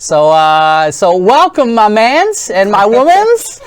So welcome, my mans and my womans,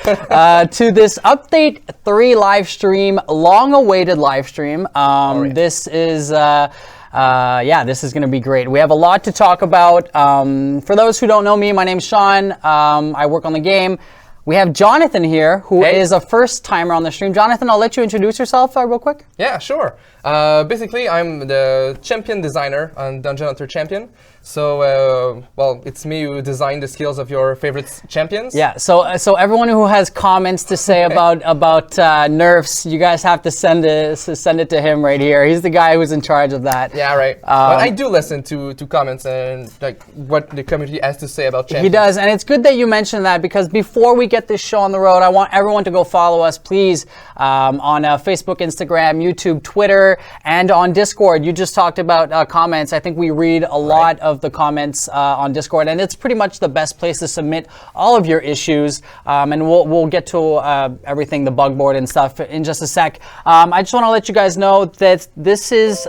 to this Update 3 live stream, long-awaited live stream. Right. This is, this is going to be great. We have a lot to talk about. For those who don't know me, my name's Sean. I work on the game. We have Jonathan here, who is a first-timer on the stream. Jonathan, I'll let you introduce yourself real quick. Yeah, sure. Basically, I'm the champion designer on Dungeon Hunter Champion. So, well, it's me who designed the skills of your favorite champions. Yeah. So everyone who has comments to say about nerfs, you guys have to send it to him right here. He's the guy who's in charge of that. Yeah, right. But I do listen to comments and like what the community has to say about champions. He does, and it's good that you mentioned that, because before we get this show on the road, I want everyone to go follow us, please, on Facebook, Instagram, YouTube, Twitter, and on Discord. You just talked about comments. I think we read a lot of the comments on Discord, and it's pretty much the best place to submit all of your issues. And we'll get to everything, the bug board and stuff, in just a sec. I just want to let you guys know that this is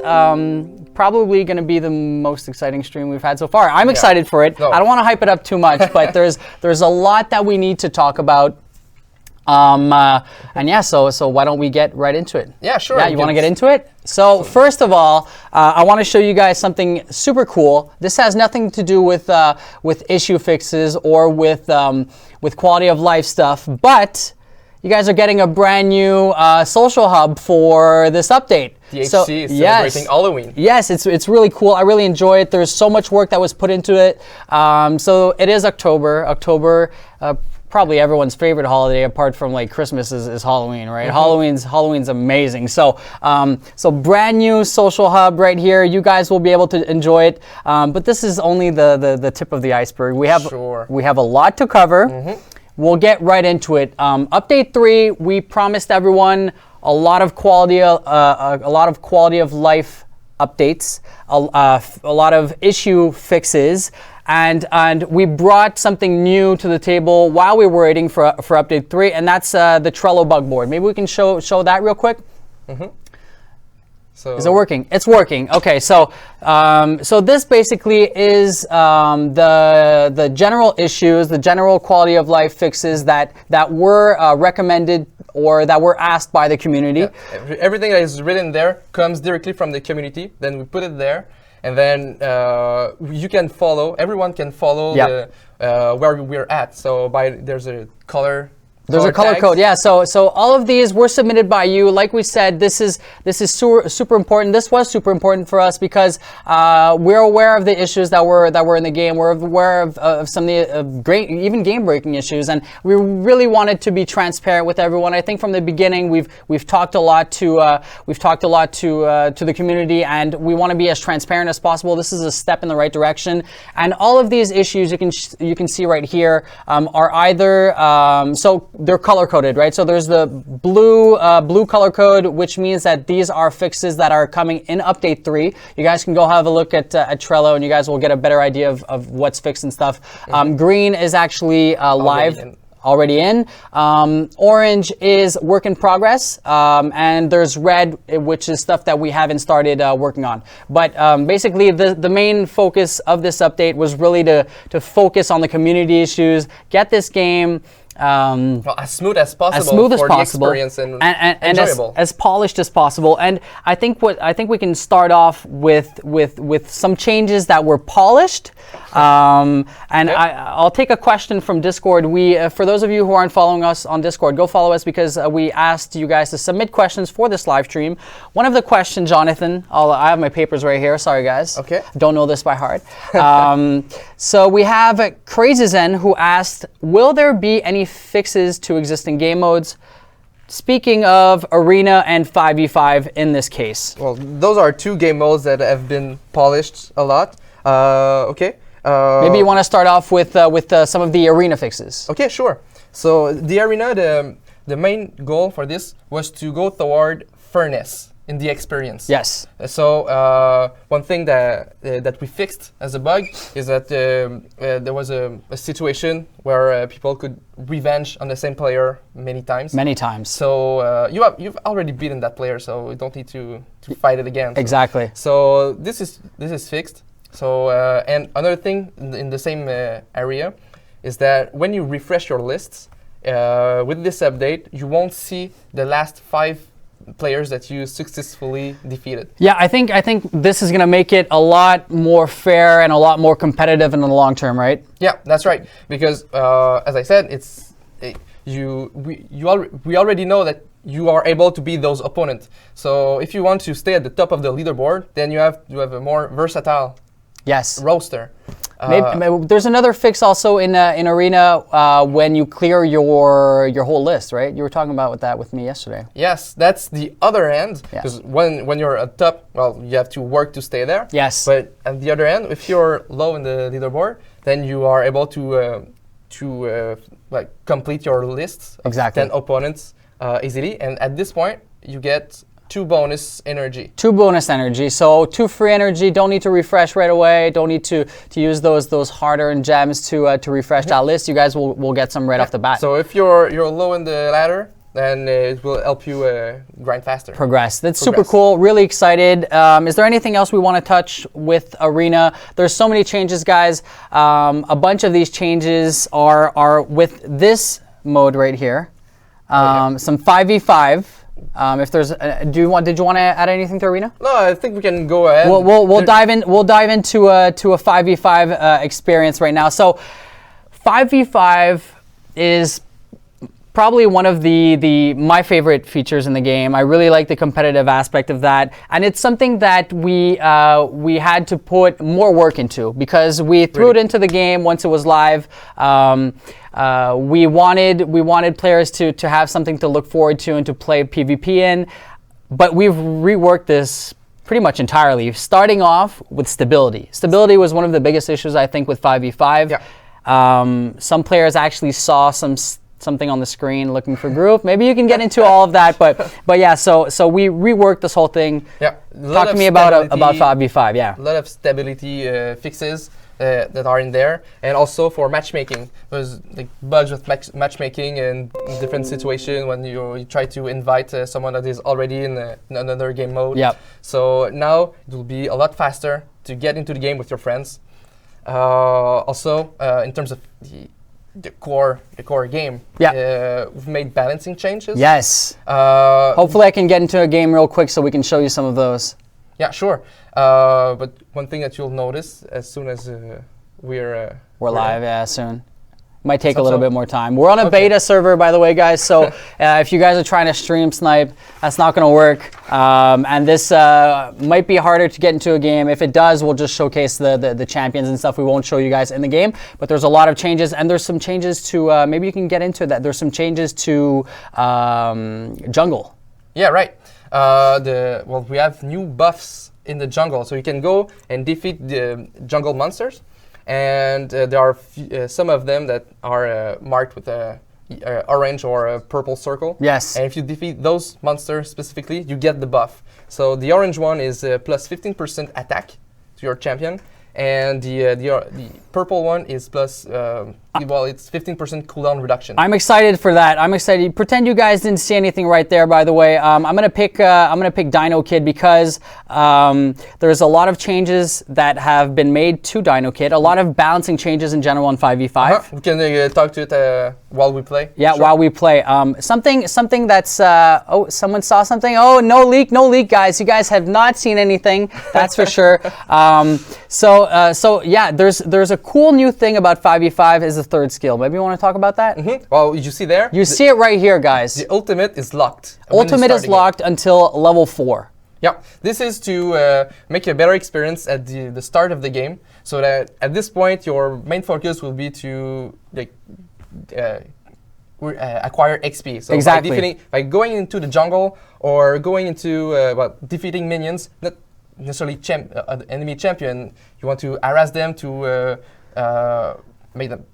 probably going to be the most exciting stream we've had so far. I'm excited for it. I don't want to hype it up too much, but there's a lot that we need to talk about. And yeah, so why don't we get right into it? Yeah, sure. Yeah, you want to get into it? So first of all, I want to show you guys something super cool. This has nothing to do with issue fixes or with quality of life stuff, but you guys are getting a brand new social hub for this update. DHC is celebrating Halloween. Yes, it's really cool. I really enjoy it. There's so much work that was put into it. So it is October. Probably everyone's favorite holiday, apart from like Christmas, is Halloween, right? Mm-hmm. Halloween's amazing. So brand new social hub right here. You guys will be able to enjoy it. But this is only the tip of the iceberg. We have a lot to cover. Mm-hmm. We'll get right into it. Update 3. We promised everyone a lot of quality of life updates, a lot of issue fixes. And we brought something new to the table while we were waiting for Update 3, and that's the Trello bug board. Maybe we can show that real quick. Mm-hmm. So is it working? It's working. Okay, so this basically is the general issues, the general quality of life fixes that were recommended or that were asked by the community. Yeah. Everything that is written there comes directly from the community. Then we put it there. And then you can follow. Everyone can follow where we're at. So there's a color. There's a color code, yeah. So all of these were submitted by you. Like we said, this is super important. This was super important for us because we're aware of the issues that were in the game. We're aware of some of the great, even game-breaking issues, and we really wanted to be transparent with everyone. I think from the beginning we've talked a lot to the community, and we want to be as transparent as possible. This is a step in the right direction, and all of these issues you can see right here are either so they're color coded, right? So there's the blue color code, which means that these are fixes that are coming in Update 3. You guys can go have a look at Trello, and you guys will get a better idea of what's fixed and stuff. Green is actually live. Already in. Orange is work in progress, and there's red, which is stuff that we haven't started working on. But basically, the main focus of this update was really to focus on the community issues, get this game as smooth as possible, the experience and enjoyable, as polished as possible. And I think we can start off with some changes that were polished. I'll take a question from Discord. For those of you who aren't following us on Discord, go follow us, because we asked you guys to submit questions for this live stream. One of the questions, Jonathan, I have my papers right here. Sorry, guys. Okay. Don't know this by heart. So we have Crazy Zen, who asked, will there be any fixes to existing game modes? Speaking of Arena and 5v5 in this case. Well, those are two game modes that have been polished a lot. Okay. Maybe you want to start off with some of the Arena fixes. Okay, sure. So the Arena, the main goal for this was to go toward fairness in the experience. Yes. So one thing that we fixed as a bug is that there was a situation where people could revenge on the same player many times. Many times. So you've already beaten that player, so you don't need to fight it again. Exactly. So this is fixed. So and another thing in the same area is that when you refresh your lists with this update, you won't see the last 5 players that you successfully defeated. Yeah, I think this is going to make it a lot more fair and a lot more competitive in the long term, right? Yeah, that's right. Because as I said, we already know that you are able to beat those opponents. So if you want to stay at the top of the leaderboard, then you have to have a more versatile roster. Maybe there's another fix also in Arena when you clear your whole list, right? You were talking about that with me yesterday. Yes, that's the other end. Because when you're at top, well, you have to work to stay there. Yes. But at the other end, if you're low in the leaderboard, then you are able to like complete your lists of 10 opponents easily. And at this point, you get 2 bonus energy. 2 bonus energy. So 2 free energy. Don't need to refresh right away. Don't need to use those hard-earned gems to refresh that list. You guys will get some right off the bat. So if you're low in the ladder, then it will help you grind faster. Progress. That's super cool. Really excited. Is there anything else we want to touch with Arena? There's so many changes, guys. A bunch of these changes are with this mode right here. Some 5v5. If there's, did you want to add anything to Arena? No, I think we can go ahead. We'll dive in. We'll dive into a 5v5 experience right now. So, 5v5 is probably one of my favorite features in the game. I really like the competitive aspect of that, and it's something that we had to put more work into because we threw it into the game once it was live. We wanted players to have something to look forward to and to play PvP in, but we've reworked this pretty much entirely, starting off with stability. Stability was one of the biggest issues, I think, with 5v5. Yeah. Some players actually saw something on the screen looking for group. Maybe you can get into all of that, but yeah, so we reworked this whole thing. Yeah. Talk to me about 5v5, yeah. A lot of stability fixes that are in there, and also for matchmaking. There's like bugs with matchmaking and different situation when you try to invite someone that is already in another game mode. Yep. So now it will be a lot faster to get into the game with your friends. Also, in terms of the core game, we've made balancing changes. Yes. Hopefully I can get into a game real quick so we can show you some of those. Yeah, sure. But one thing that you'll notice as soon as we're live, soon. Might take a little bit more time. We're on a beta server, by the way, guys. So if you guys are trying to stream snipe, that's not going to work. And this might be harder to get into a game. If it does, we'll just showcase the champions and stuff. We won't show you guys in the game. But there's a lot of changes, and there's some changes to maybe you can get into that. There's some changes to jungle. Yeah, right. We have new buffs in the jungle, so you can go and defeat the jungle monsters. And there are some of them that are marked with a orange or a purple circle. Yes. And if you defeat those monsters specifically, you get the buff. So the orange one is plus 15% attack to your champion, and the purple one is plus it's 15% cooldown reduction. I'm excited for that. I'm excited. Pretend you guys didn't see anything right there, by the way. I'm gonna pick Dino Kid because there's a lot of changes that have been made to Dino Kid. A lot of balancing changes in general in 5v5. We can talk to it while we play. Yeah, while we play. Something that's someone saw something. Oh, no leak, guys. You guys have not seen anything. That's for sure. So yeah, there's a cool new thing about 5v5 is the third skill. Maybe you want to talk about that? Mm-hmm. Well, you see there? You see it right here, guys. The ultimate is locked. Ultimate is locked until level 4. Yeah, this is to make a better experience at the start of the game, so that at this point your main focus will be to acquire XP. So exactly. By going into the jungle or going into defeating minions, not necessarily enemy champion, you want to harass them to make them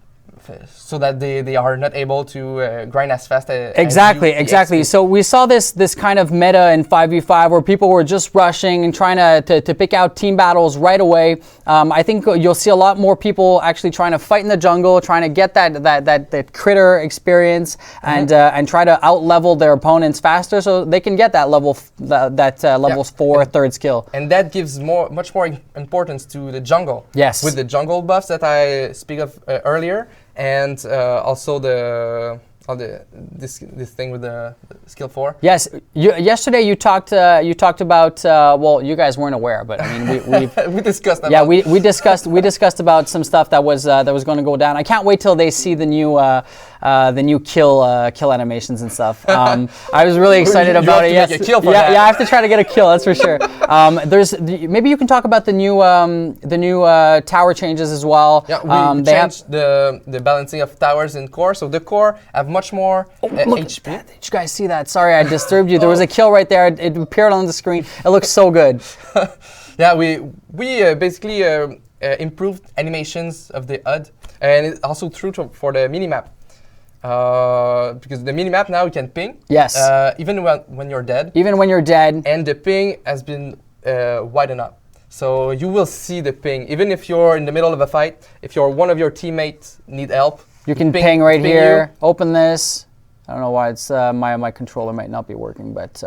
so that they are not able to grind as fast as Exactly, you, the exactly. XP. So we saw this kind of meta in 5v5 where people were just rushing and trying to pick out team battles right away. I think you'll see a lot more people actually trying to fight in the jungle, trying to get that critter experience and try to out-level their opponents faster so they can get that level level 4 third skill. And that gives much more importance to the jungle. Yes. With the jungle buffs that I speak of earlier, and also this thing with the skill 4. Yes. Yesterday you talked about well, you guys weren't aware, but I mean we discussed that. Yeah, we discussed about some stuff that was going to go down. I can't wait till they see the new kill animations and stuff. I was really excited about it. Yes. Yeah, I have to try to get a kill. That's for sure. Maybe you can talk about the new tower changes as well. Yeah, we changed the balancing of towers in core. So the core have much more HP. Did you guys see that? Sorry, I disturbed you. There was a kill right there. It appeared on the screen. It looks so good. Yeah, we basically improved animations of the HUD, and it's also true for the minimap. Because the minimap now you can ping. Yes. Even when you're dead. Even when you're dead. And the ping has been widened up. So you will see the ping. Even if you're in the middle of a fight, if one of your teammates need help, you can ping right here. Open this. I don't know why it's my controller might not be working, but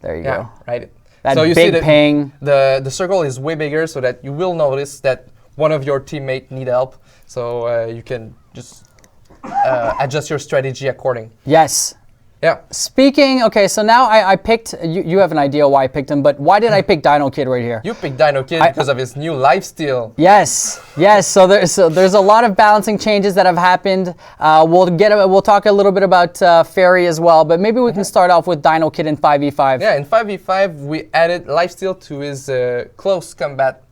there you go. Right. That so you big see ping. The circle is way bigger, so that you will notice that one of your teammates need help. So you can just adjust your strategy according. Yes. Yeah. Speaking, okay, so now I picked, you have an idea why I picked him, but why did I pick Dino Kid right here? You picked Dino Kid because of his new lifesteal. Yes, so there's a lot of balancing changes that have happened. We'll talk a little bit about Fairy as well, but maybe we can start off with Dino Kid in 5v5. Yeah, in 5v5 we added lifesteal to his close combat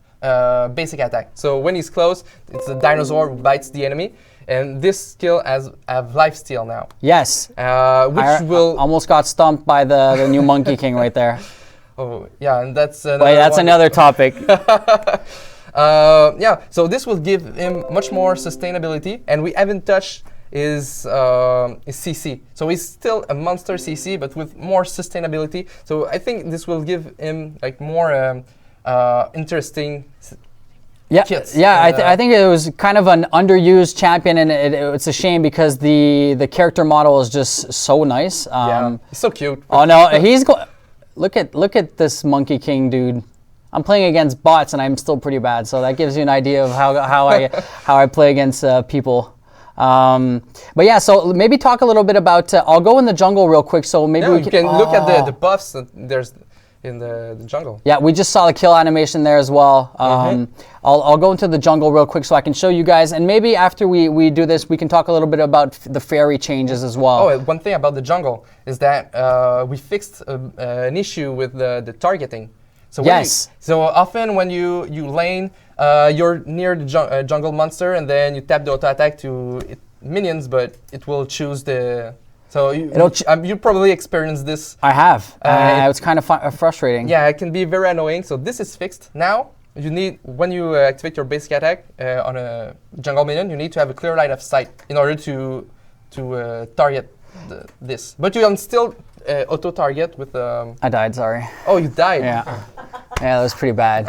basic attack. So when he's close, it's a dinosaur who bites the enemy. And this skill have lifesteal now. Yes. Which will almost got stumped by the new Monkey King right there. Oh yeah, and that's another Wait, that's another topic. Yeah, so this will give him much more sustainability, and we haven't touched his CC. So he's still a monster CC, but with more sustainability. So I think this will give him like more interesting. Yeah, kits. I think it was kind of an underused champion, and it's a shame because the character model is just so nice. Yeah, he's so cute. Oh no, look at this Monkey King dude. I'm playing against bots, and I'm still pretty bad. So that gives you an idea of how I play against people. But yeah, so maybe talk a little bit about. I'll go in the jungle real quick. So maybe we can look at the buffs that there's in the jungle. Yeah, we just saw the kill animation there as well. I'll go into the jungle real quick so I can show you guys, and maybe after we do this, we can talk a little bit about the fairy changes as well. Oh, one thing about the jungle is that we fixed an issue with the targeting. So so often when you lane, you're near the jungle monster, and then you tap the auto attack to minions, but it will choose the. So you probably experienced this. I have. It's kind of frustrating. Yeah, it can be very annoying. So this is fixed now. You need, when you activate your basic attack on a jungle minion, you need to have a clear line of sight in order to target this. But you can still auto target with. I died. Sorry. Oh, you died. Yeah. Yeah, that was pretty bad.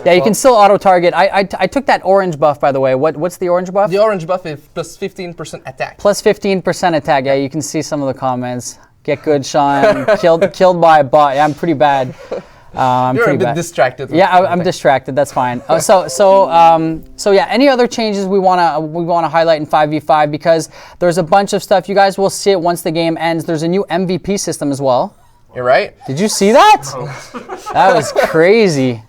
Yeah, you can still auto target. I took that orange buff, by the way. What's the orange buff? The orange buff is plus 15% attack. Plus 15% attack. Yeah, you can see some of the comments. Get good, Sean. killed by a bot. Yeah, I'm pretty bad. You're a bit distracted. Yeah, I'm distracted. That's fine. So yeah. Any other changes we wanna highlight in 5v5, because there's a bunch of stuff. You guys will see it once the game ends. There's a new MVP system as well. You're right. Did you see that? That was crazy.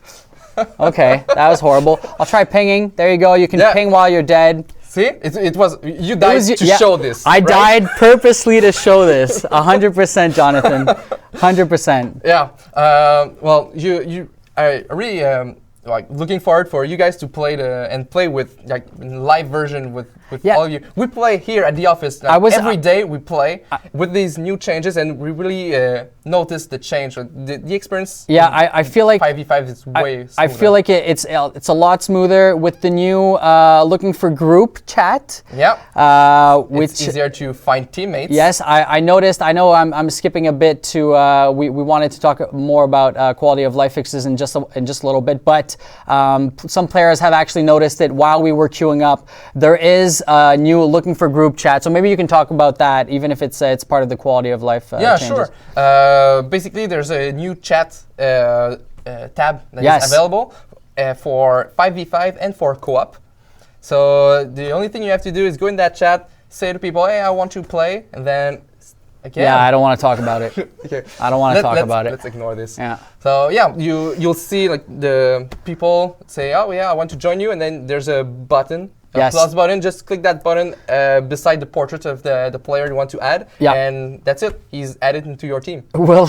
Okay, that was horrible. I'll try pinging. There you go. You can ping while you're dead. See, it was you died to show this. I died purposely to show this. 100%, Jonathan. 100%. Yeah. Well, I really like looking forward for you guys to play play with like live version with all of you. We play here at the office every day. We play with these new changes, and we really notice the change, the experience. Yeah, I feel like 5v5 is way smoother. I feel like it's a lot smoother with the new looking for group chat. Yeah, which it's easier to find teammates. Yes, I noticed. I know I'm skipping a bit to we wanted to talk more about quality of life fixes in just a little bit, but some players have actually noticed it while we were queuing up. There is a new looking for group chat, so maybe you can talk about that, even if it's part of the quality of life. Yeah, changes. Sure. Basically, there's a new chat tab that is available for 5v5 and for co-op. So the only thing you have to do is go in that chat, say to people, "Hey, I want to play," and then again. Yeah, I don't want to talk about it. Okay. I don't want to talk about it. Let's ignore this. Yeah. So yeah, you'll see like the people say, "Oh yeah, I want to join you," and then there's a button. A plus button, just click that button beside the portrait of the player you want to add, and that's it. He's added into your team. Well,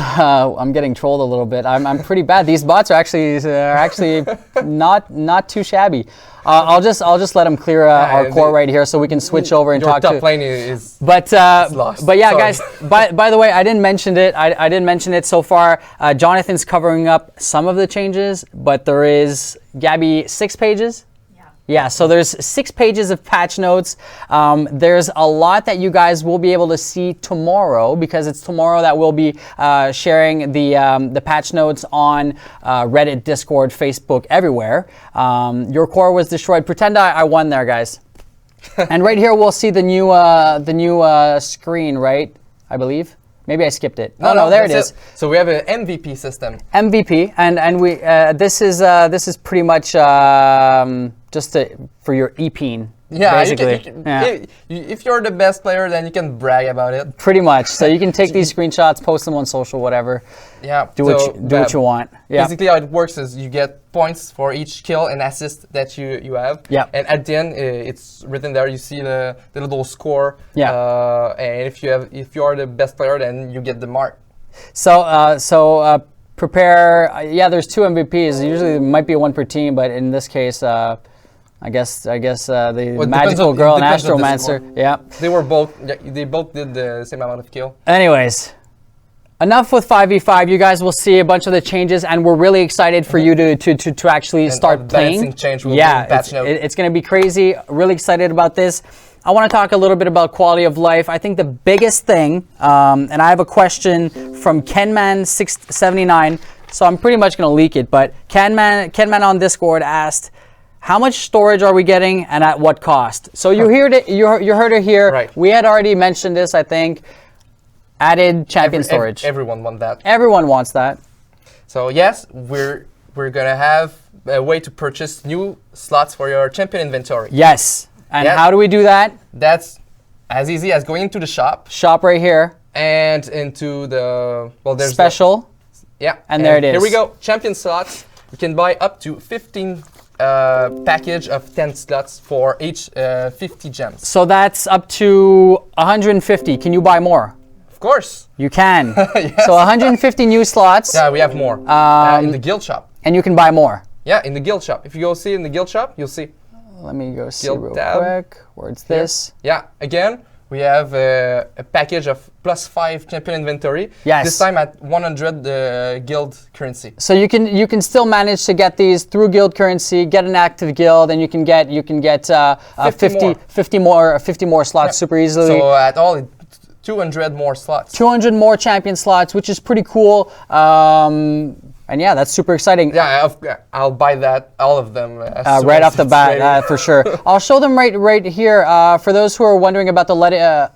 I'm getting trolled a little bit. I'm pretty bad. These bots are actually not too shabby. I'll just let him clear our core right here, so we can switch over and talk to. Your top lane is. But lost. But yeah, guys. By the way, I didn't mention it. I didn't mention it so far. Jonathan's covering up some of the changes, but there is, Gabby, 6 pages. Yeah, so there's 6 pages of patch notes. There's a lot that you guys will be able to see tomorrow, because it's tomorrow that we'll be sharing the patch notes on Reddit, Discord, Facebook, everywhere. Your core was destroyed. Pretend I won there, guys. And right here we'll see the new screen, right? I believe. Maybe I skipped it. No, there it is. So we have an MVP system. MVP, and we this is pretty much just for your EPing. Yeah, basically. If you're the best player, then you can brag about it. Pretty much. So you can take these screenshots, post them on social, whatever. Yeah. Do what you want. Yeah. Basically, how it works is you get points for each kill and assist that you have. Yeah. And at the end, it's written there. You see the little score. Yeah. And if you are the best player, then you get the mark. So prepare. There's 2 MVPs. Usually there might be 1 per team, but in this case. I guess the magical girl and Astromancer. Yeah. They both did the same amount of kill. Anyways, enough with 5v5. You guys will see a bunch of the changes, and we're really excited for you to actually start playing. It's going to be crazy. Really excited about this. I want to talk a little bit about quality of life. I think the biggest thing, and I have a question from Kenman679, so I'm pretty much going to leak it, but Kenman on Discord asked, how much storage are we getting and at what cost? So you heard it here. Right. We had already mentioned this, I think. Added champion storage. Everyone wants that. Everyone wants that. So yes, we're gonna have a way to purchase new slots for your champion inventory. Yes. And how do we do that? That's as easy as going into the shop. Shop right here. And into the there's special. And there it is. Here we go. Champion slots. You can buy up to 15 package of 10 slots for each 50 gems. So that's up to 150. Can you buy more? Of course. You can. Yes. So 150 new slots. Yeah, we have more in the guild shop. And you can buy more. Yeah, in the guild shop. If you go see in the guild shop, you'll see. Let me go see guild real tab. quick. Where's this? Yeah, again, we have a package of +5 champion inventory. Yes. This time at 100 guild currency. So you can still manage to get these through guild currency, get an active guild, and you can get 50 more slots super easily. So at all 200 more slots. 200 more champion slots, which is pretty cool. And yeah, that's super exciting. Yeah, I'll buy all of them right off the bat, for sure. I'll show them right here for those who are wondering about the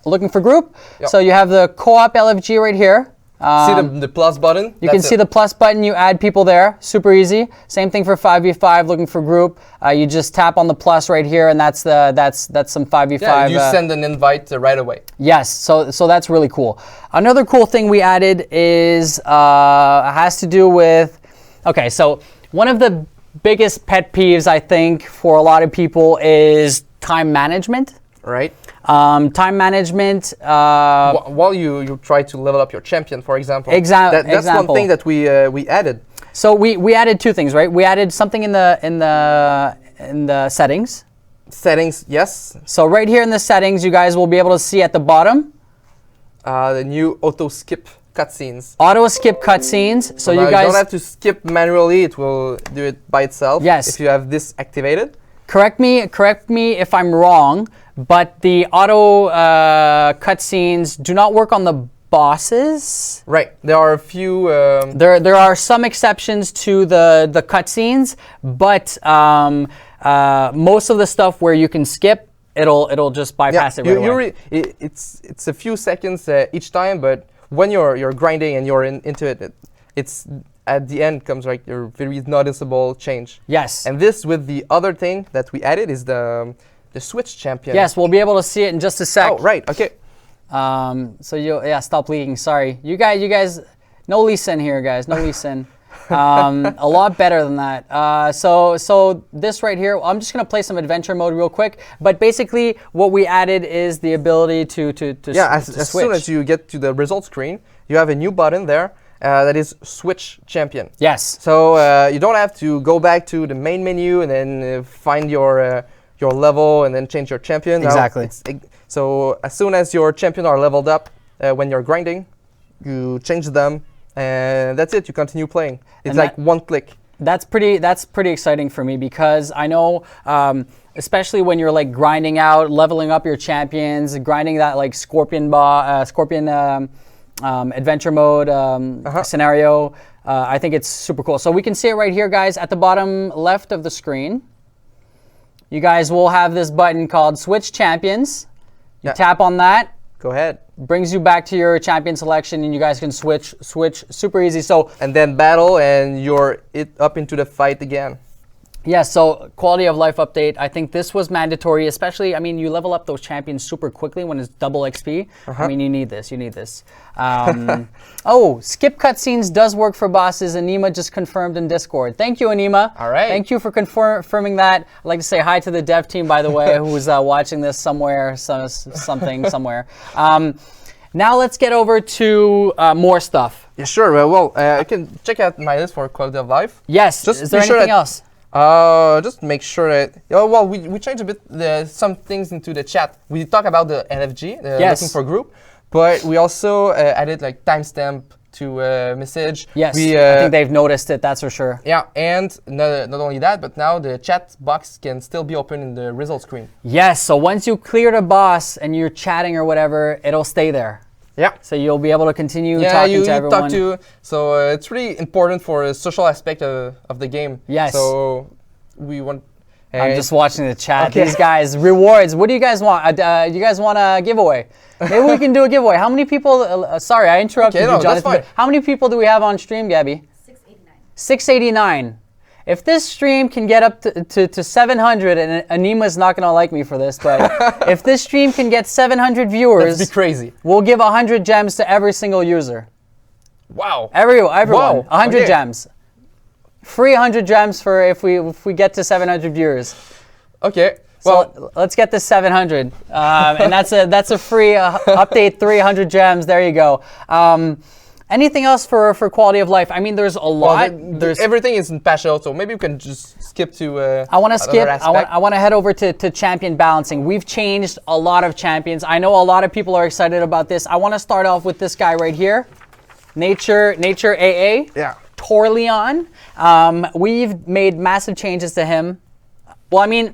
looking for group. Yep. So you have the co-op LFG right here. See the plus button? You can see the plus button. You add people there. Super easy. Same thing for 5v5, looking for group. You just tap on the plus right here, and that's some 5v5. Yeah, you send an invite right away. Yes, so that's really cool. Another cool thing we added is has to do with. Okay, so one of the biggest pet peeves I think for a lot of people is time management. Right. Time management. While you try to level up your champion, for example. That's one thing that we added. So we added two things, right? We added something in the settings. Settings, yes. So right here in the settings, you guys will be able to see at the bottom the new auto skip cutscenes. auto skip cutscenes. So now you guys don't have to skip manually; it will do it by itself. Yes. If you have this activated. correct me if I'm wrong, but the auto cutscenes do not work on the bosses. Right. There are a few. There are some exceptions to the cutscenes, but most of the stuff where you can skip, it'll just bypass it right away. It's a few seconds each time, but when you're grinding and you're into it, it's at the end comes like a very noticeable change. Yes. And this with the other thing that we added is the Switch champion. Yes, we'll be able to see it in just a sec. Oh, right. Okay. So stop leaking. Sorry, you guys. No Lee Sin here, guys. No Lee Sin. A lot better than that. So this right here, I'm just gonna play some adventure mode real quick. But basically, what we added is the ability to as switch. soon as you get to the result screen, you have a new button there that is Switch Champion. Yes. So you don't have to go back to the main menu and then find your level and then change your champion. Exactly. So as soon as your champion are leveled up, when you're grinding, you change them, and that's it. You continue playing. It's And like one click. That's pretty exciting for me because I know, especially when you're like grinding out, leveling up your champions, grinding that like Scorpion adventure mode scenario. I think it's super cool. So we can see it right here, guys, at the bottom left of the screen. You guys will have this button called Switch Champions. You tap on that. Go ahead. Brings you back to your champion selection, and you guys can switch super easy. So and then battle, and you're up into the fight again. yeah, so quality of life update. I think this was mandatory, especially, I mean, you level up those champions super quickly when it's double XP. I mean, you need this. Oh, skip cutscenes does work for bosses. Anima just confirmed in Discord. Thank you, Anima. All right. Thank you for confirming that. I'd like to say hi to the dev team, by the way, who's watching this somewhere, somewhere. Now let's get over to more stuff. Yeah, sure. Well, you can check out my list for quality of life. Yes. Just is there be sure anything that- else? Just make sure that. Oh, well, we changed a bit some things into the chat. We talk about the LFG, Yes. looking for group, but we also added like timestamp to message. Yes, We, I think they've noticed it, that's for sure. yeah, and not only that, but now the chat box can still be open in the result screen. Yes, so once you clear the boss and you're chatting or whatever, it'll stay there. Yeah. So you'll be able to continue talking to everyone. talk to. So it's really important for the social aspect of the game. Yes. So we want. I'm just watching the chat. Okay. These guys, rewards. What do you guys want? You guys want a giveaway? Maybe we can do a giveaway. How many people? Sorry, I interrupted Okay, you, no, that's Jonathan. fine. How many people do we have on stream, Gabby? 689. 689. If this stream can get up to 700, and Anima's not going to like me for this, but if this stream can get 700 viewers, That'd be crazy. we'll give 100 gems to every single user. Wow. Everyone. Wow, 100 okay. gems. Free 100 gems for if we get to 700 viewers. Okay. So Well, let's get this 700, and that's a free update. 300 gems. There you go. Anything else for quality of life? I mean, there's a lot. There's everything is in partial, so maybe we can just skip to. I want to skip. aspect. I want to head over to champion balancing. We've changed a lot of champions. I know a lot of people are excited about this. I want to start off with this guy right here, Nature AA. Yeah. Torleon. We've made massive changes to him. Well, I mean,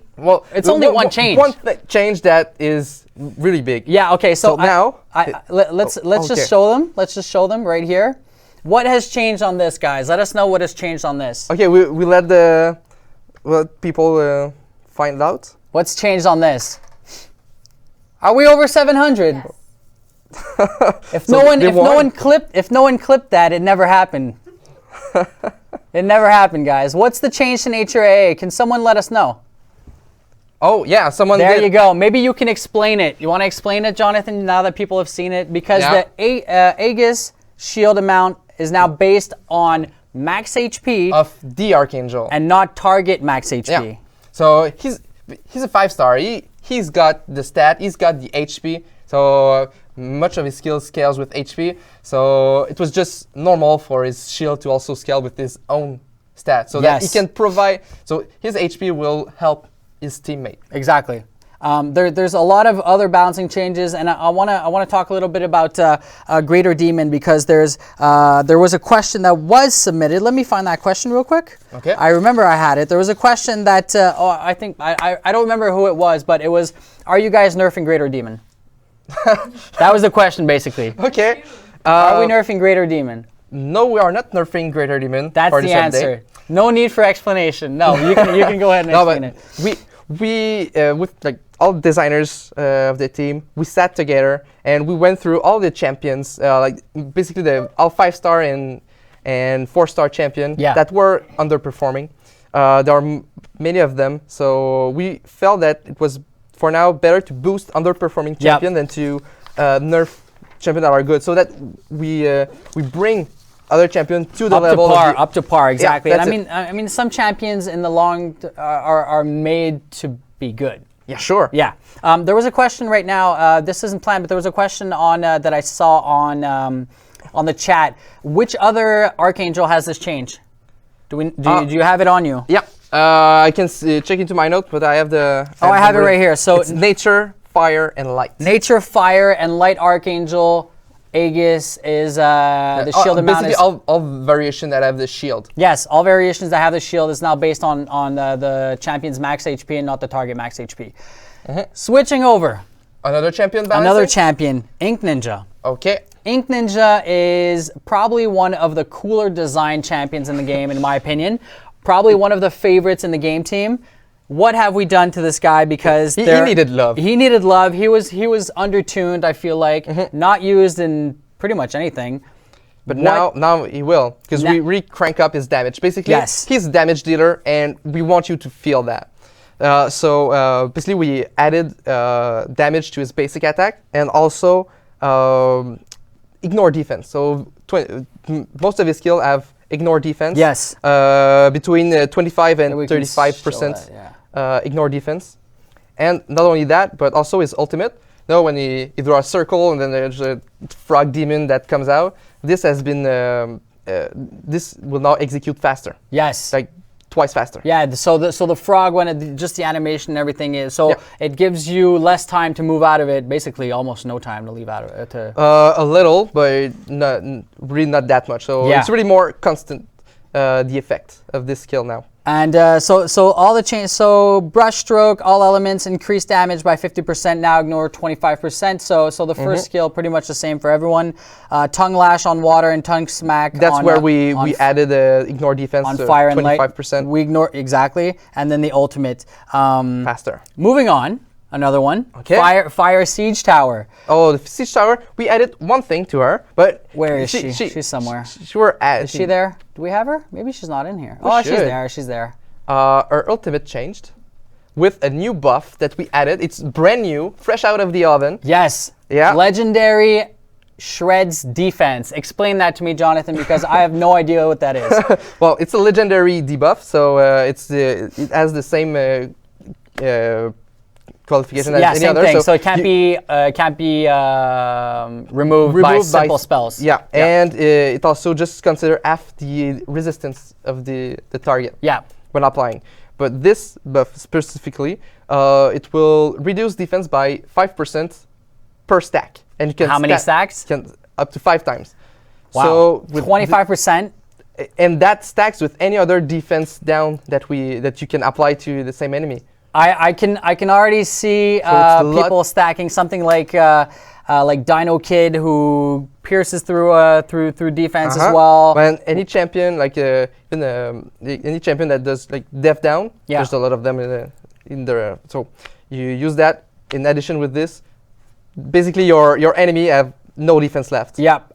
it's only one change. One change that is really big. Yeah. Okay. So now, let's just show them. Let's just show them right here. What has changed on this, guys? Let us know what has changed on this. Okay, we let people find out. What's changed on this? Are we over 700? Yes. If no one clipped that, it never happened. It never happened, guys. What's the change to Nature AA? Can someone let us know? Oh yeah, someone. There you go. Maybe you can explain it. You want to explain it, Jonathan? Now that people have seen it, because the Aegis shield amount is now based on max HP of the Archangel and not target max HP. Yeah. So he's a 5-star. He he's got the stat, he's got the HP. So much of his skill scales with HP. So it was just normal for his shield to also scale with his own stat, so that he can provide. So his HP will help his teammate. Exactly. There's a lot of other balancing changes, and I wanna talk a little bit about Greater Demon, because there was a question that was submitted. Let me find that question real quick. Okay. I remember I had it. There was a question that I think I don't remember who it was, but it was, are you guys nerfing Greater Demon? That was the question basically. Okay. Are we nerfing Greater Demon? No, we are not nerfing Greater Demon. That's the answer. No need for explanation. No, you can go ahead and explain it. We with like all the designers of the team, we sat together and we went through all the champions, like basically all 5-star and 4-star champion that were underperforming. There are many of them, so we felt that it was for now better to boost underperforming champion than to nerf champion that are good, so that we bring other champion to the level up to par, exactly. Yeah, and I mean, some champions in the long are made to be good. Yeah, sure. Yeah. There was a question right now. This isn't planned, but there was a question on that I saw on the chat. Which other Archangel has this change? Do you have it on you? Yeah. I can check into my note, but I have the. I have it right here. So it's nature, fire, and light. Nature, fire, and light Archangel. Aegis is the shield amount. Basically, all variation that have the shield. Yes, all variations that have the shield is now based on the champion's max HP and not the target max HP. Switching over. Another champion balancing? Another champion, Ink Ninja. Okay. Ink Ninja is probably one of the cooler design champions in the game, in my opinion. Probably one of the favorites in the game team. What have we done to this guy? Because he needed love. He needed love. He was undertuned, I feel like, not used in pretty much anything. But now he will, because we re-crank up his damage. Basically, he's a damage dealer, and we want you to feel that. So basically, we added damage to his basic attack, and also ignore defense. So most of his skill have ignore defense. Yes. Between 25 and 35%. Ignore defense, and not only that, but also his ultimate. No, when he draws a circle and then there's a frog demon that comes out. This has been this will now execute faster. Yes, like twice faster. Yeah. So the frog, when just the animation and everything is it gives you less time to move out of it. Basically, almost no time to leave out of it. A little, but really not that much. So it's really more constant. The effect of this skill now. And so all the change. So brush stroke, all elements increase damage by 50%. Now ignore 25%. So the first skill pretty much the same for everyone. Tongue lash on water and tongue smack. That's where we added ignore defense on fire and 25%. Light. We ignore and then the ultimate. Faster. Moving on. Another one. Okay. Fire siege tower. Oh, the siege tower. We added one thing to her, but where is she? She's somewhere. Is she there? Do we have her? Maybe she's not in here. Oh, she's there. She's there. Her ultimate changed with a new buff that we added. It's brand new, fresh out of the oven. Yes. Yeah. Legendary shreds defense. Explain that to me, Jonathan, because I have no idea what that is. Well, it's a legendary debuff, so it has the same qualification as any other. Thing. So it can't be removed by simple spells. Yeah, and it also just consider half the resistance of the target. Yeah. When applying. But this buff specifically, it will reduce defense by 5% per stack. And you can how many stacks? Up to 5 times. Wow. So 25%. And that stacks with any other defense down that you can apply to the same enemy. I can already see people stacking something like Dino Kid, who pierces through defense as well. And any champion, like any champion that does like death down, there's a lot of them in there. So you use that in addition with this. Basically, your enemy have no defense left. Yep.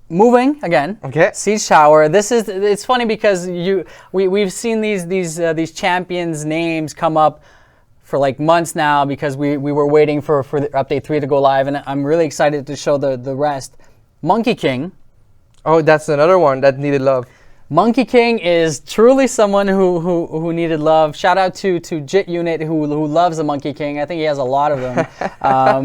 Moving again. Okay. Siege Tower. It's funny because we've seen these champions' names come up for like months now, because we were waiting for the update 3 to go live, and I'm really excited to show the rest. Monkey King. Oh, that's another one that needed love. Monkey King is truly someone who needed love. Shout out to Jit Unit who loves the Monkey King. I think he has a lot of them.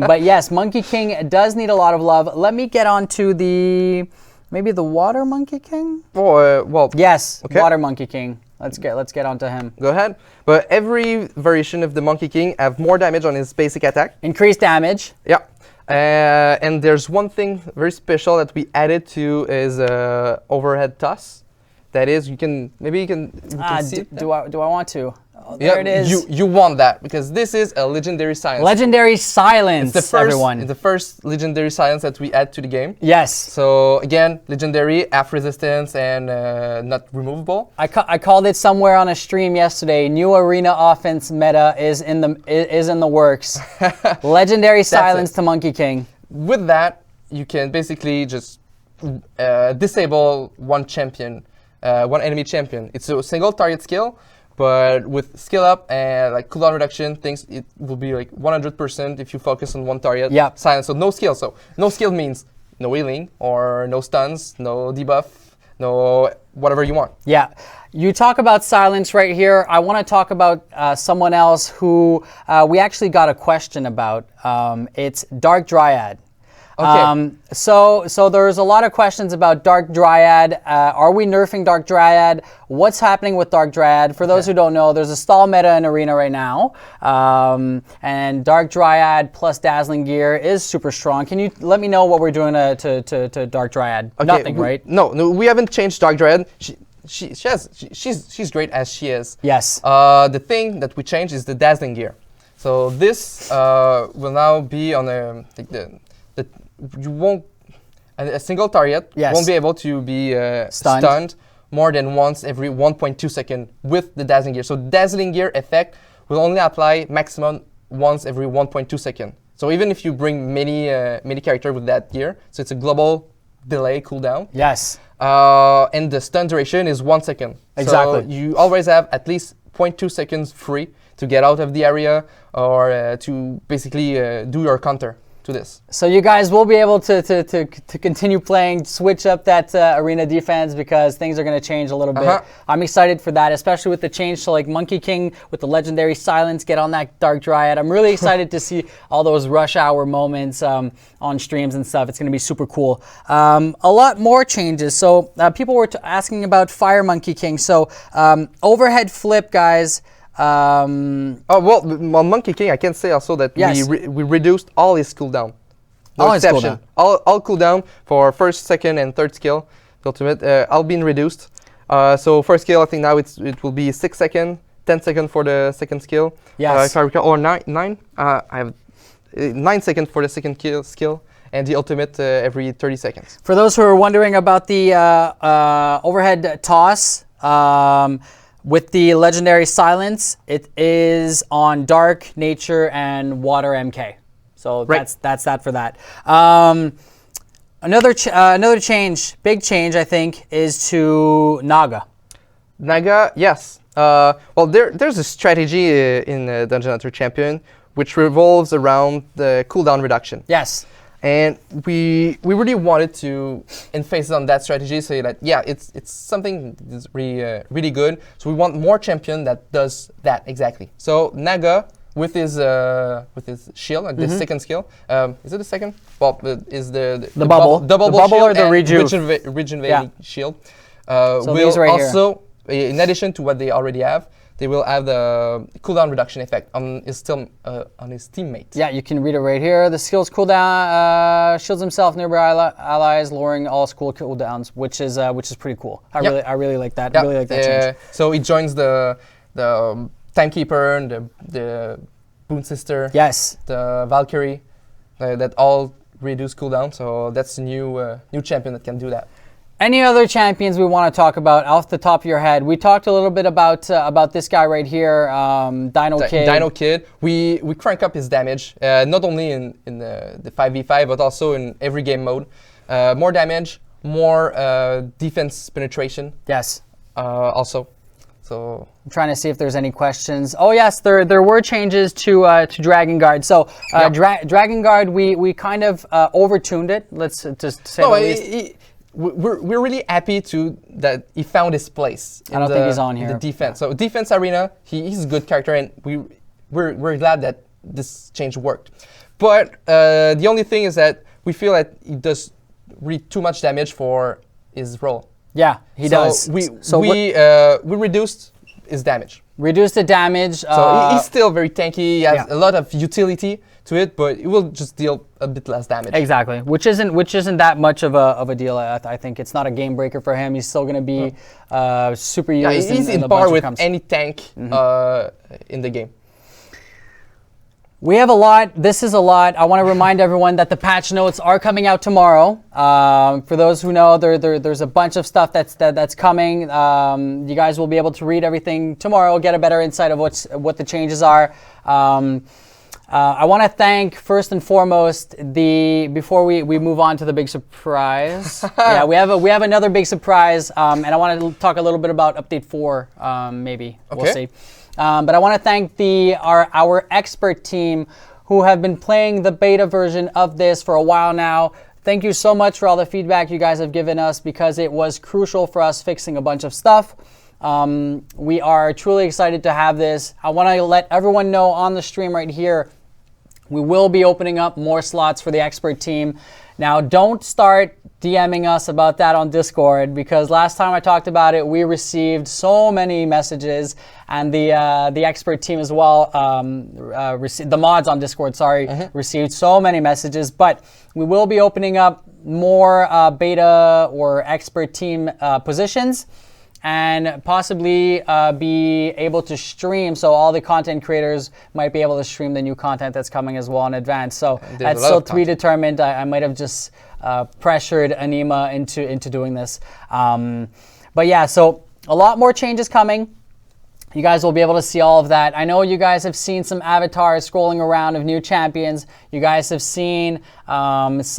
But yes, Monkey King does need a lot of love. Let me get on to maybe the Water Monkey King? Well, yes, okay. Water Monkey King. Let's get onto him. Go ahead. But every variation of the Monkey King have more damage on his basic attack. Increased damage. Yeah. And there's one thing very special that we added to his overhead toss. That is, you can see it. Do I want to? Oh, there it is. You want that because this is a legendary silence. Legendary silence. It's the first, everyone. It's the first legendary silence that we add to the game. Yes. So again, legendary, half resistance, and not removable. I called it somewhere on a stream yesterday. New arena offense meta is in the works. Legendary silence to Monkey King. With that, you can basically just disable one enemy champion. It's a single target skill. But with skill up and like cooldown reduction things, it will be like 100% if you focus on one target. Yeah. Silence. So no skill. So no skill means no healing or no stuns, no debuff, no whatever you want. Yeah. You talk about silence right here. I want to talk about someone else who we actually got a question about. It's Dark Dryad. Okay. So there's a lot of questions about Dark Dryad. Are we nerfing Dark Dryad? What's happening with Dark Dryad? For those who don't know, there's a stall meta in Arena right now. And Dark Dryad plus Dazzling Gear is super strong. Can you let me know what we're doing to Dark Dryad? Okay, Nothing, right? No, we haven't changed Dark Dryad. She's great as she is. Yes. The thing that we changed is the Dazzling Gear. So this will now be on a single target won't be able to be stunned more than once every 1.2 seconds with the Dazzling Gear. So Dazzling Gear effect will only apply maximum once every 1.2 seconds. So even if you bring many characters with that gear, so it's a global delay cooldown. Yes. And the stun duration is 1 second. Exactly. So you always have at least 0.2 seconds free to get out of the area or to basically do your counter to this. So you guys will be able to continue playing, switch up that arena defense because things are going to change a little bit. I'm excited for that, especially with the change to like Monkey King with the legendary silence, get on that Dark Dryad. I'm really excited to see all those rush hour moments on streams and stuff. It's going to be super cool. A lot more changes. So people were asking about Fire Monkey King. So overhead flip, guys. Well, Monkey King, I can say also that we reduced all his cooldown. No exception. All cooldown for first, second, and third skill. The ultimate all been reduced. So first skill, I think now it will be 6 seconds, 10 seconds for the second skill. Yes. If I recall, or nine. I have 9 seconds for the second skill. And the ultimate every 30 seconds. For those who are wondering about the overhead toss, with the legendary silence, it is on Dark, Nature, and Water MK. So that's that for that. Another change, big change, I think, is to Naga. Naga, yes. Well, there's a strategy in Dungeon Hunter Champion which revolves around the cooldown reduction. Yes. And we really wanted to emphasize on that strategy, say that it's something that's really good. So we want more champion that does that exactly. So Naga with his shield, like the second skill, is it the second? Well, is the bubble, the bubble or the rejuvenating shield. So will right also, in addition to what they already have, they will have the cooldown reduction effect on his teammate. Yeah, you can read it right here. The skills cooldown shields himself nearby allies, lowering all skill cooldowns, which is pretty cool. I really like that. Really like that change. So he joins the Timekeeper and the Boon Sister. Yes. The Valkyrie, that all reduce cooldown. So that's a new champion that can do that. Any other champions we want to talk about off the top of your head? We talked a little bit about this guy right here, Dino Kid. Dino Kid. We crank up his damage, not only in the 5v5, but also in every game mode. More damage, more defense penetration. Yes. Also. So I'm trying to see if there's any questions. Oh yes, there were changes to Dragon Guard. So Dragon Guard, we kind of overtuned it. Let's just say the least. we're really happy that he found his place. I don't think he's on in here. the defense. So defense arena, he's a good character, and we're glad that this change worked. But the only thing is that we feel that he does really too much damage for his role. Yeah, he does. We reduced his damage. Reduce the damage. So he's still very tanky. He has a lot of utility to it, but it will just deal a bit less damage. Exactly, which isn't that much of a deal. I think it's not a game breaker for him. He's still going to be super used. He's in par with any tank in the game. We have a lot. This is a lot. I want to remind everyone that the patch notes are coming out tomorrow. For those who know, there's a bunch of stuff that's coming. You guys will be able to read everything tomorrow, get a better insight of what the changes are. I want to thank first and foremost before we move on to the big surprise. Yeah, we have another big surprise, and I want to talk a little bit about update 4. Maybe we'll see. But I want to thank our expert team who have been playing the beta version of this for a while now. Thank you so much for all the feedback you guys have given us, because it was crucial for us fixing a bunch of stuff. We are truly excited to have this. I want to let everyone know on the stream right here, we will be opening up more slots for the expert team. Now, don't start DMing us about that on Discord, because last time I talked about it, we received so many messages, and the expert team as well, the mods on Discord, received so many messages. But we will be opening up more beta or expert team positions, and possibly be able to stream, so all the content creators might be able to stream the new content that's coming as well in advance. So that's still to be determined. I might have just pressured Anima into doing this. But yeah, so a lot more changes coming. You guys will be able to see all of that. I know you guys have seen some avatars scrolling around of new champions. You guys have seen some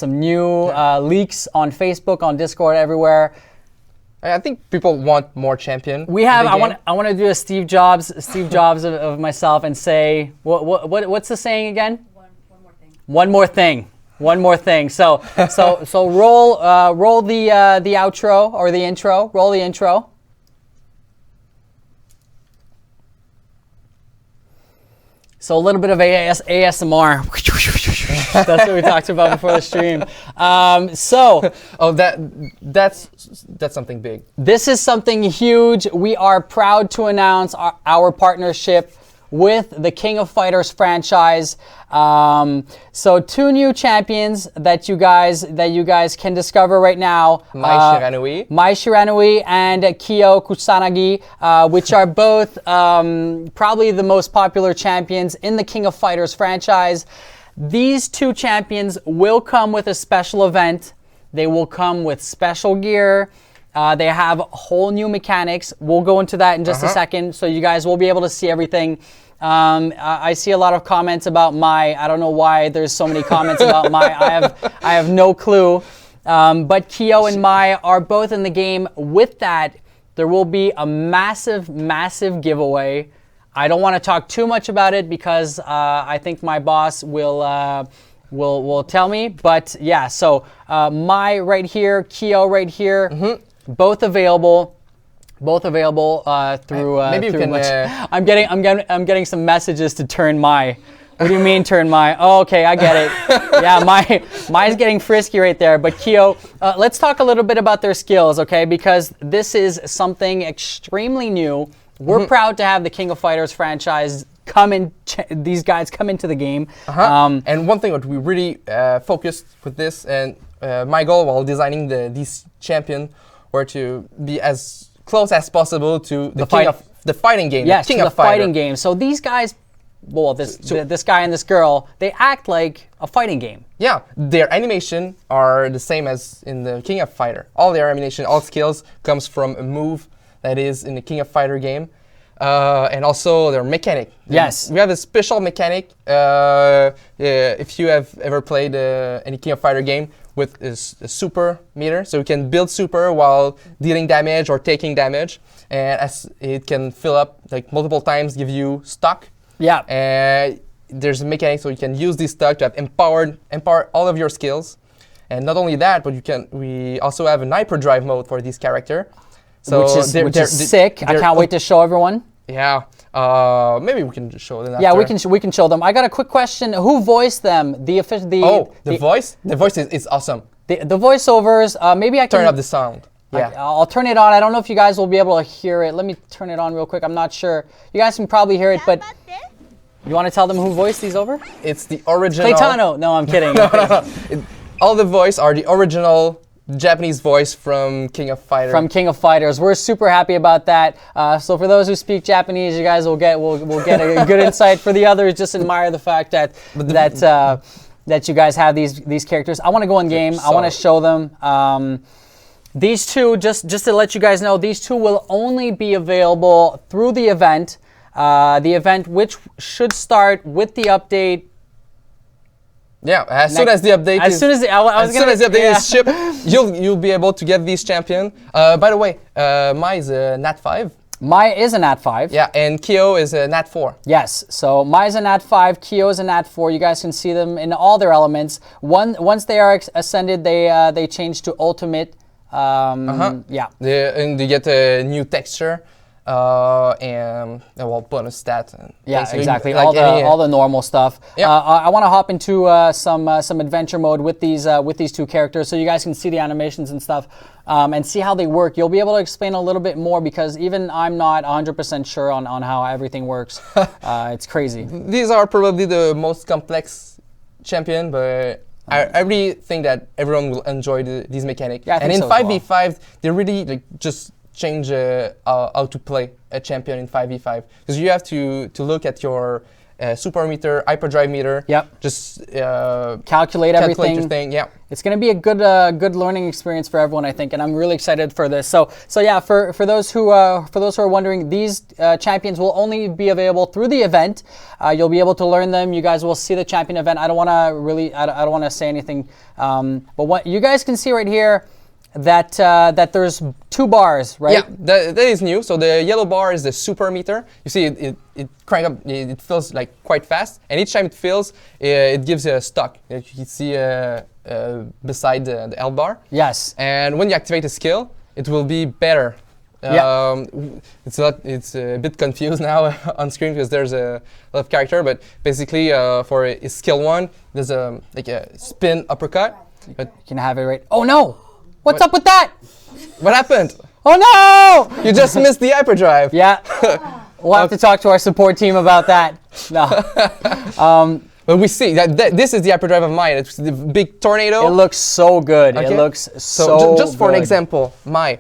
new leaks on Facebook, on Discord, everywhere. I think people want more champion. We have. I want to do a Steve Jobs of myself and say what's the saying again? One more thing. One more thing. One more thing. So roll the outro or the intro. Roll the intro. So a little bit of ASMR. That's what we talked about before the stream. That's something big. This is something huge. We are proud to announce our partnership with the King of Fighters franchise. So 2 new champions that you guys can discover right now. Mai Shiranui and Kyo Kusanagi, which are both probably the most popular champions in the King of Fighters franchise. These 2 champions will come with a special event. They will come with special gear. They have whole new mechanics. We'll go into that in just a second, so you guys will be able to see everything. I see a lot of comments about Mai. I don't know why there's so many comments about Mai. I have no clue. But Kyo and Mai are both in the game. With that, there will be a massive, massive giveaway. I don't want to talk too much about it because I think my boss will tell me. But yeah, so Mai right here, Kyo right here, both available. Both available through. Maybe you can. I'm getting some messages to turn Mai. What do you mean turn Mai? Oh, okay, I get it. Yeah, Mai's getting frisky right there. But Kyo, let's talk a little bit about their skills, okay? Because this is something extremely new. We're proud to have the King of Fighters franchise come in. These guys come into the game. And one thing that we really focused with this, and my goal while designing these champion, were to be as close as possible to the fighting game. Yes, the King to of the fighting game. So these guys, well, this guy and this girl, they act like a fighting game. Yeah, their animation are the same as in the King of Fighter. All their animation, all skills comes from a move that is in the King of Fighter game. And also their mechanic. Yes. We have a special mechanic. If you have ever played any King of Fighter game with a super meter, so you can build super while dealing damage or taking damage, and as it can fill up like multiple times, give you stock. Yeah. And there's a mechanic so you can use this stock to have empower all of your skills. And not only that, but we also have an hyperdrive mode for this character. So which is sick. I can't wait to show everyone. Yeah. Maybe we can just show them. Yeah, we can show them. I got a quick question. Who voiced them? The voice? The voice is awesome. The voiceovers. Maybe I can turn up the sound. Yeah. I'll turn it on. I don't know if you guys will be able to hear it. Let me turn it on real quick. I'm not sure. You guys can probably hear it, but you want to tell them who voiced these over? It's the original. Claytano. No, I'm kidding. All the voice are the original Japanese voice from King of Fighters. From King of Fighters. We're super happy about that. So for those who speak Japanese, you guys will get a good insight. For the others, just admire the fact that you guys have these characters. I want to go in game. I want to show them. These two, just to let you guys know, these two will only be available through the event. The event which should start with the update. Yeah, as soon as the update is shipped, you'll be able to get these champion. By the way, Mai is a Nat 5. Mai is a Nat 5. Yeah, and Kyo is a Nat 4. Yes, so Mai is a Nat 5, Kyo is a Nat 4. You guys can see them in all their elements. Once they are ascended, they change to ultimate. Yeah. And they get a new texture. And bonus stat. Yeah, exactly. Like all the normal stuff. Yeah. I want to hop into some adventure mode with these two characters, so you guys can see the animations and stuff, and see how they work. You'll be able to explain a little bit more because even I'm not 100% sure on how everything works. It's crazy. These are probably the most complex champion, but I really think that everyone will enjoy these mechanics. Yeah, and in 5v5, they really just change how to play a champion in 5v5 because you have to look at your super meter, hyperdrive meter. Yep. Just calculate everything. Your thing. Yeah. It's going to be a good learning experience for everyone, I think, and I'm really excited for this. So yeah, for those who are wondering, these champions will only be available through the event. You'll be able to learn them. You guys will see the champion event. I don't want to say anything, but what you guys can see right here. That there's 2 bars, right? Yeah, that is new. So the yellow bar is the super meter. You see it crank up, it fills like quite fast, and each time it fills, it gives you a stock. You can see beside the L bar. Yes. And when you activate a skill, it will be better. Yeah. It's a bit confused now on screen because there's a lot of character, but basically for skill 1, there's a spin uppercut. But you can have it right. Oh no! What's up with that? What happened? Oh no! You just missed the hyperdrive. Yeah. We'll have to talk to our support team about that. No. But we see that this is the hyperdrive of Mai. It's the big tornado. It looks so good. Okay. It looks so just for good. an example, Mai.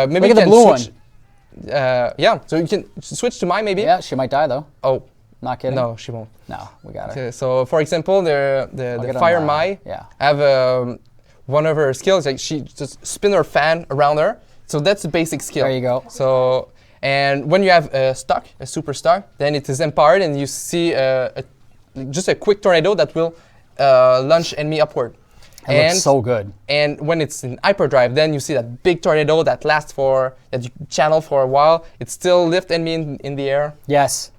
Maybe look at the blue switch. One. Yeah. So you can switch to Mai maybe. Yeah, she might die though. Oh. Not kidding. No, she won't. No, we got her. Okay, so for example, the Fire Mai. Yeah. Have one of her skills, like she just spin her fan around her. So that's the basic skill. There you go. So, and when you have a super stock, then it is empowered and you see just a quick tornado that will launch enemy upward. It looks so good. And when it's in hyperdrive, then you see that big tornado that that you channel for a while. It still lift enemy in the air. Yes.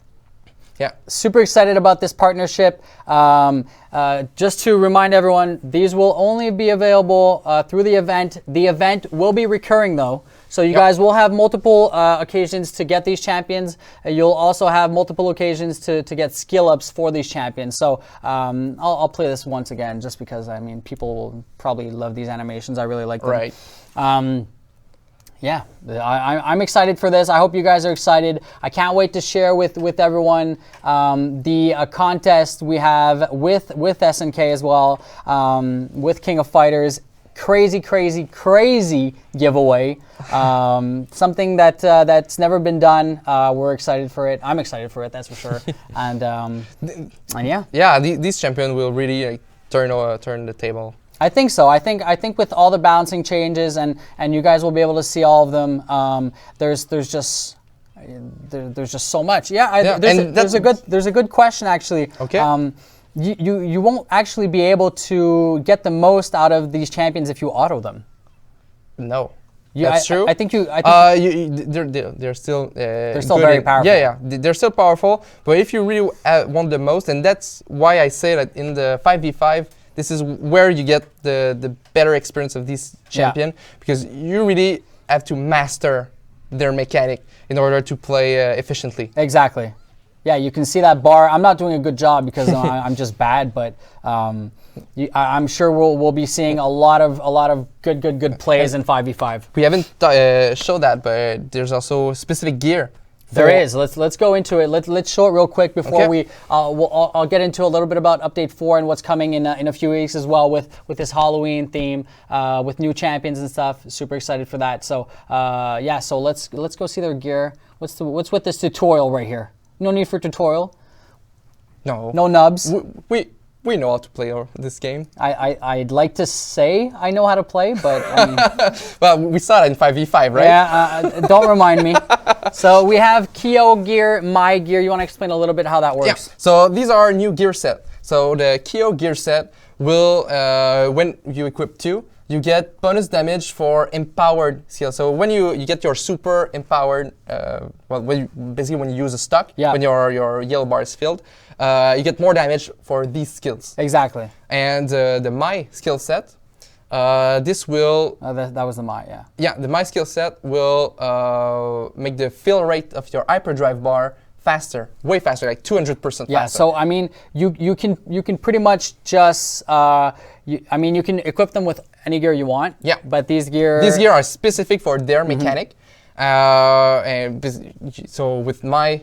Yeah. Super excited about this partnership. Just to remind everyone, these will only be available through the event. The event will be recurring though. So you guys will have multiple occasions to get these champions. You'll also have multiple occasions to get skill ups for these champions. So I'll play this once again just because, I mean, people will probably love these animations. I really like them. Right. Yeah, I'm excited for this. I hope you guys are excited. I can't wait to share with everyone the contest we have with SNK as well, with King of Fighters. Crazy giveaway. Something that's never been done. We're excited for it. I'm excited for it, that's for sure. And yeah. Yeah, these champions will really turn the table. I think so. I think with all the balancing changes and you guys will be able to see all of them. There's just so much. Yeah. There's a good question actually. Okay. You won't actually be able to get the most out of these champions if you auto them. No. That's true. I think they're still very powerful. Yeah, they're still powerful. But if you really want the most, and that's why I say that in the 5v5, this is where you get the better experience of this champion, because you really have to master their mechanic in order to play efficiently. Exactly. Yeah, you can see that bar. I'm not doing a good job because I'm just bad, but I'm sure we'll be seeing a lot of good plays in 5v5. We haven't showed that, but there's also specific gear. There is. Let's go into it. Let's show it real quick before I'll get into a little bit about Update 4 and what's coming in a few weeks as well with this Halloween theme, with new champions and stuff. Super excited for that. So yeah, so let's go see their gear. What's with this tutorial right here? No need for tutorial. No. No nubs. We know how to play this game. I'd like to say I know how to play, but I mean, well, we saw it in 5v5, right? Yeah, don't remind me. So we have Kyo gear, my gear. You want to explain a little bit how that works? Yeah. So these are new gear set. So the Kyo gear set will, when you equip 2, you get bonus damage for empowered skills. So when you get your super empowered, basically when you use a stock, when your yellow bar is filled, you get more damage for these skills. Exactly. And the my skill set, this will... that was the my, yeah. Yeah, the my skill set will make the fill rate of your hyperdrive bar faster, way faster, like 200% faster. Yeah, so I mean, you can pretty much just, I mean, you can equip them with any gear you want. Yeah. But these gear are specific for their mechanic. And so with the my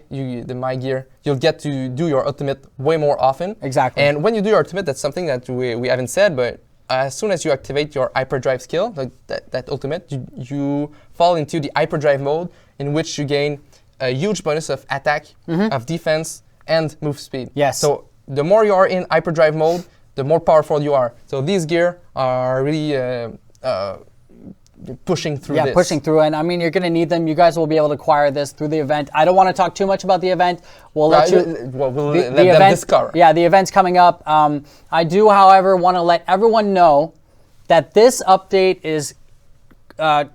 gear, you'll get to do your ultimate way more often. Exactly. And when you do your ultimate, that's something that we haven't said, but as soon as you activate your hyperdrive skill, like that ultimate, you fall into the hyperdrive mode, in which you gain a huge bonus of attack, of defense, and move speed. Yes. So the more you are in hyperdrive mode, the more powerful you are. So these gear are really pushing through this. Yeah, pushing through, and I mean, you're going to need them. You guys will be able to acquire this through the event. I don't want to talk too much about the event. We'll let you... We'll let them discover. Yeah, the event's coming up. I do, however, want to let everyone know that this update is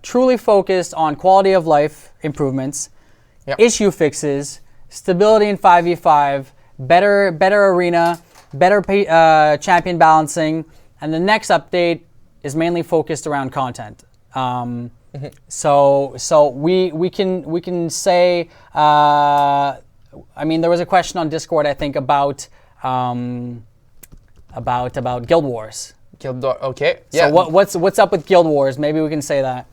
truly focused on quality of life improvements, issue fixes, stability in 5v5, better arena, better champion balancing, and the next update is mainly focused around content. So we can say, I mean, there was a question on Discord, I think, about Guild Wars. Okay. So what's up with Guild Wars? Maybe we can say that.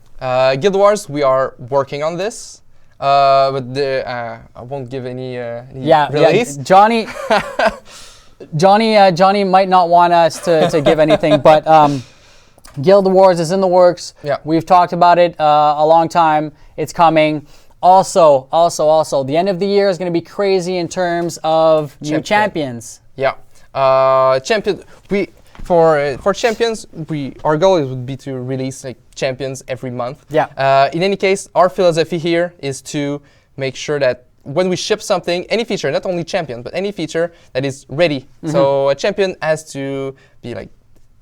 Guild Wars, we are working on this, but I won't give any release. Yeah, Johnny might not want us to give anything, but Guild Wars is in the works. Yeah. We've talked about it a long time. It's coming. Also, the end of the year is going to be crazy in terms of new champions. Yeah. For champions, our goal would be to release like champions every month. Yeah. In any case, our philosophy here is to make sure that when we ship something, any feature, not only champion, but any feature that is ready. So a champion has to be like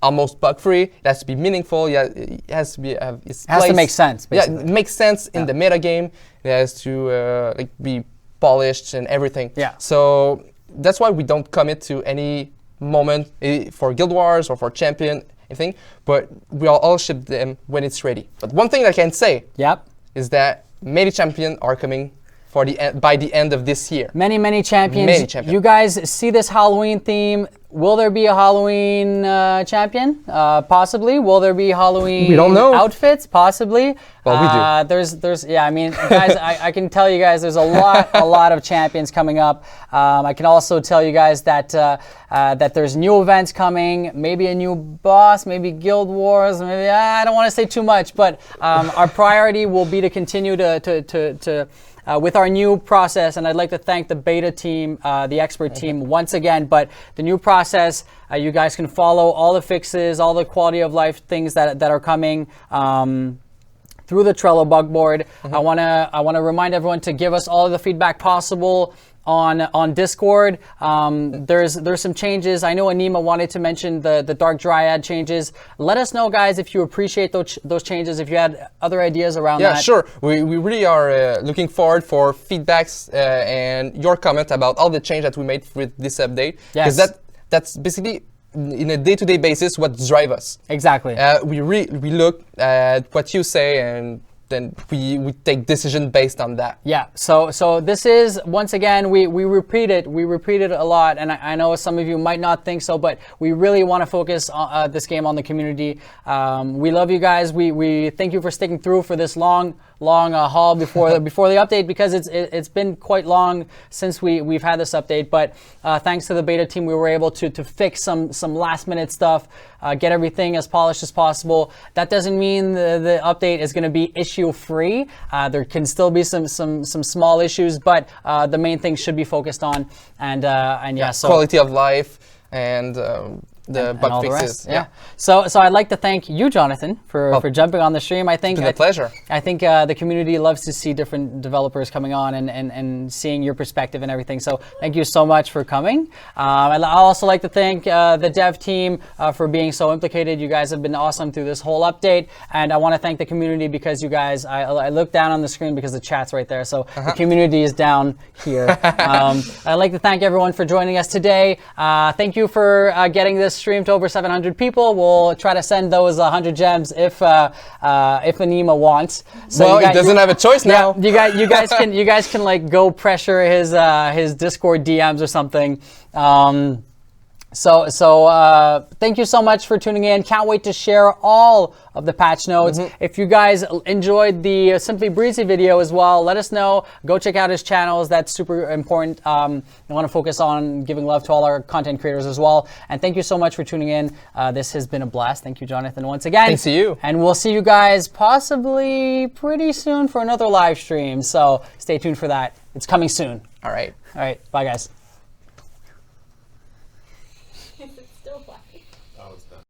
almost bug-free. It has to be meaningful. Yeah, it has to be its place. Has to make sense. Basically. Yeah, it makes sense in the meta game. It has to like be polished and everything. Yeah. So that's why we don't commit to any moment for Guild Wars or for champion, anything. But we'll all ship them when it's ready. But one thing I can say is that many champions are coming for by the end of this year. Many champions. You guys see this Halloween theme. Will there be a Halloween champion? Possibly. Will there be Halloween we don't know. Outfits? Possibly. Well, we do. There's yeah, I mean, guys, I can tell you guys there's a lot of champions coming up. I can also tell you guys that that there's new events coming, maybe a new boss, maybe Guild Wars, maybe I don't want to say too much, but our priority will be to continue to with our new process, and I'd like to thank the beta team, the expert team once again, but the new process, you guys can follow all the fixes, all the quality of life things that are coming through the Trello bug board. I wanna remind everyone to give us all of the feedback possible on Discord. There's some changes. I know Anima wanted to mention the Dark Dryad changes. Let us know, guys, if you appreciate those changes, if you had other ideas around that. Yeah, sure. We really are looking forward for feedbacks and your comment about all the change that we made with this update. Yes. Because that's basically in a day-to-day basis what drives us. Exactly. We look at what you say, and then we take decision based on that. Yeah. So this is, once again, we repeat it. We repeat it a lot, and I know some of you might not think so, but we really want to focus on this game on the community. We love you guys. We thank you for sticking through for this long haul before the update, because it's been quite long since we've had this update. But thanks to the beta team, we were able to fix some last minute stuff, get everything as polished as possible. That doesn't mean the update is going to be issue free. There can still be some small issues, but the main thing should be focused on, and yeah, so quality of life and the bug fixes. Yeah. So I'd like to thank you, Jonathan, for jumping on the stream. I think it's been a pleasure. I think the community loves to see different developers coming on and seeing your perspective and everything. So thank you so much for coming. I'd also like to thank the dev team for being so implicated. You guys have been awesome through this whole update, and I want to thank the community, because you guys, I look down on the screen because the chat's right there. So the community is down here. I'd like to thank everyone for joining us today. Thank you for getting this stream to over 700 people. We'll try to send those 100 gems if Anima wants. So well, he doesn't have a choice now. You guys can like go pressure his Discord DMs or something. So thank you so much for tuning in. Can't wait to share all of the patch notes. If you guys enjoyed the Simply Breezy video as well, let us know. Go check out his channels. That's super important. I want to focus on giving love to all our content creators as well. And thank you so much for tuning in. This has been a blast. Thank you, Jonathan, once again. Thanks to you. And we'll see you guys possibly pretty soon for another live stream. So stay tuned for that. It's coming soon. All right. All right. Bye, guys.